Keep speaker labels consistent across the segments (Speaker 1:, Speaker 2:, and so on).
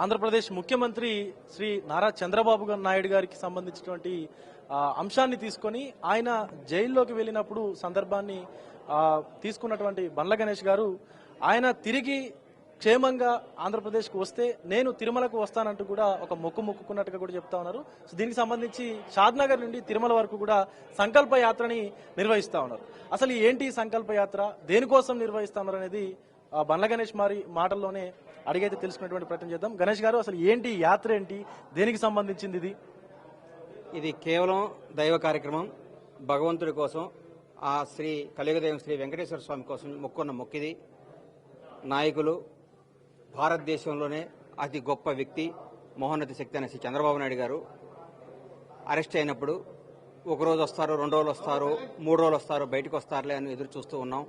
Speaker 1: ఆంధ్రప్రదేశ్ ముఖ్యమంత్రి శ్రీ నారా చంద్రబాబు నాయుడు గారికి సంబంధించినటువంటి అంశాన్ని తీసుకొని ఆయన జైల్లోకి వెళ్ళినప్పుడు సందర్భాన్ని తీసుకున్నటువంటి బండ్ల గణేష్ గారు ఆయన తిరిగి క్షేమంగా ఆంధ్రప్రదేశ్కు వస్తే నేను తిరుమలకు వస్తానంటూ కూడా ఒక మొక్కుకున్నట్టుగా కూడా చెప్తా ఉన్నారు. సో దీనికి సంబంధించి షాద్నగర్ నుండి తిరుమల వరకు కూడా సంకల్ప యాత్రని నిర్వహిస్తా ఉన్నారు. అసలు ఏంటి సంకల్ప యాత్ర, దేనికోసం నిర్వహిస్తా ఉన్నారు అనేది బండ్ల గణేష్ మాటల్లోనే అడిగైతే తెలుసుకునేటువంటి ప్రయత్నం చేద్దాం. గణేష్ గారు, అసలు ఏంటి యాత్ర, ఏంటి, దేనికి సంబంధించింది?
Speaker 2: ఇది కేవలం దైవ కార్యక్రమం. భగవంతుడి కోసం, ఆ శ్రీ కలియుగదైవం శ్రీ వెంకటేశ్వర స్వామి కోసం మొక్కున్న మొక్కిది. నాయకులు, భారతదేశంలోనే అతి గొప్ప వ్యక్తి మహోన్నత శక్తి అనే శ్రీ చంద్రబాబు నాయుడు గారు అరెస్ట్ అయినప్పుడు ఒకరోజు వస్తారు, 2 రోజులు వస్తారు, 3 రోజులు వస్తారు, బయటకు వస్తారులే అని ఎదురు చూస్తూ ఉన్నాం.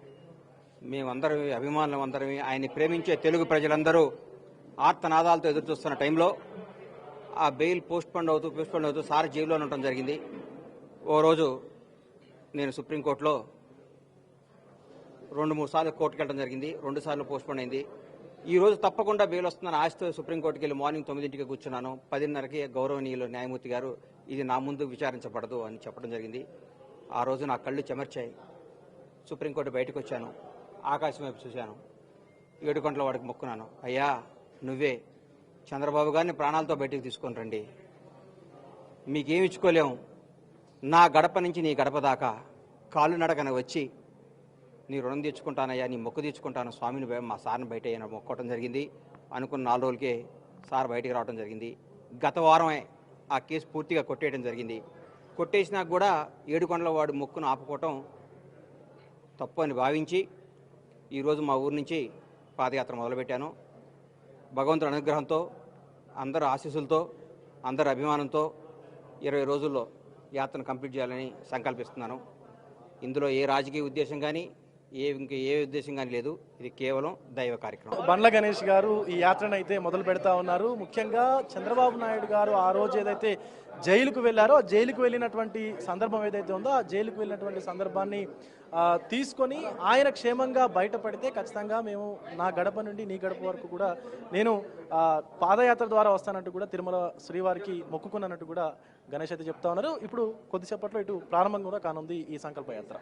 Speaker 2: మేమందరం అభిమానులు అందరం, ఆయన్ని ప్రేమించే తెలుగు ప్రజలందరూ ఆర్తనాదాలతో ఎదురు చూస్తున్న టైంలో ఆ బెయిల్ పోస్ట్ పోన్ అవుతూ సార్ జైల్లో ఉండటం జరిగింది. ఓ రోజు నేను సుప్రీంకోర్టులో 2-3 సార్లు కోర్టుకు వెళ్ళడం జరిగింది. 2 సార్లు పోస్ట్ పోన్ అయింది. ఈ రోజు తప్పకుండా బెయిల్ వస్తుందని ఆశతో సుప్రీంకోర్టుకి వెళ్ళి మార్నింగ్ 9ంటికి కూర్చున్నాను. 10:30కి గౌరవనీయులు న్యాయమూర్తి గారు ఇది నా ముందు విచారించబడదు అని చెప్పడం జరిగింది. ఆ రోజు నా కళ్ళు చెమర్చాయి. సుప్రీంకోర్టు బయటకు వచ్చాను, ఆకాశం వైపు చూశాను, 7 గంటల వాడికి మొక్కున్నాను. అయ్యా, నువ్వే చంద్రబాబు గారిని ప్రాణాలతో బయటకు తీసుకొని రండి, మీకేమి ఇచ్చుకోలేము, నా గడప నుంచి నీ గడప దాకా కాళ్ళు నడకన వచ్చి నీ రుణం తీర్చుకుంటానయ్యా, నీ మొక్కు తీర్చుకుంటాను స్వామిని, మా సార్ని బయట మొక్కవడం జరిగింది. అనుకున్న 4 రోజులకే సార్ బయటికి రావడం జరిగింది. గత వారమే ఆ కేసు పూర్తిగా కొట్టేయడం జరిగింది. కొట్టేసినా కూడా 7 గంటల వాడు మొక్కును ఆపుకోవటం తప్పు అని భావించి ఈరోజు మా ఊరు నుంచి పాదయాత్ర మొదలుపెట్టాను. భగవంతుడి అనుగ్రహంతో, అందరి ఆశీస్సులతో, అందరి అభిమానంతో 20 రోజుల్లో యాత్రను కంప్లీట్ చేయాలని సంకల్పిస్తున్నాను. ఇందులో ఏ రాజకీయ ఉద్దేశం కానీ ఏ ఉద్దేశం కానీ లేదు. ఇది కేవలం దైవ కార్యక్రమం.
Speaker 1: బండ్ల గణేష్ గారు ఈ యాత్రను అయితే మొదలు పెడతా ఉన్నారు. ముఖ్యంగా చంద్రబాబు నాయుడు గారు ఆ రోజు ఏదైతే జైలుకు వెళ్లారో, జైలుకు వెళ్ళినటువంటి సందర్భం ఏదైతే ఉందో, ఆ జైలుకు వెళ్ళినటువంటి సందర్భాన్ని తీసుకొని ఆయన క్షేమంగా బయటపడితే ఖచ్చితంగా మేము నా గడప నుండి నీ గడప వరకు కూడా నేను పాదయాత్ర ద్వారా వస్తానంటూ కూడా తిరుమల శ్రీవారికి మొక్కుకున్నట్టు కూడా గణేష్ అయితే చెప్తా ఉన్నారు. ఇప్పుడు కొద్దిసేపట్లో ఇటు ప్రారంభం కూడా కానుంది ఈ సంకల్ప యాత్ర.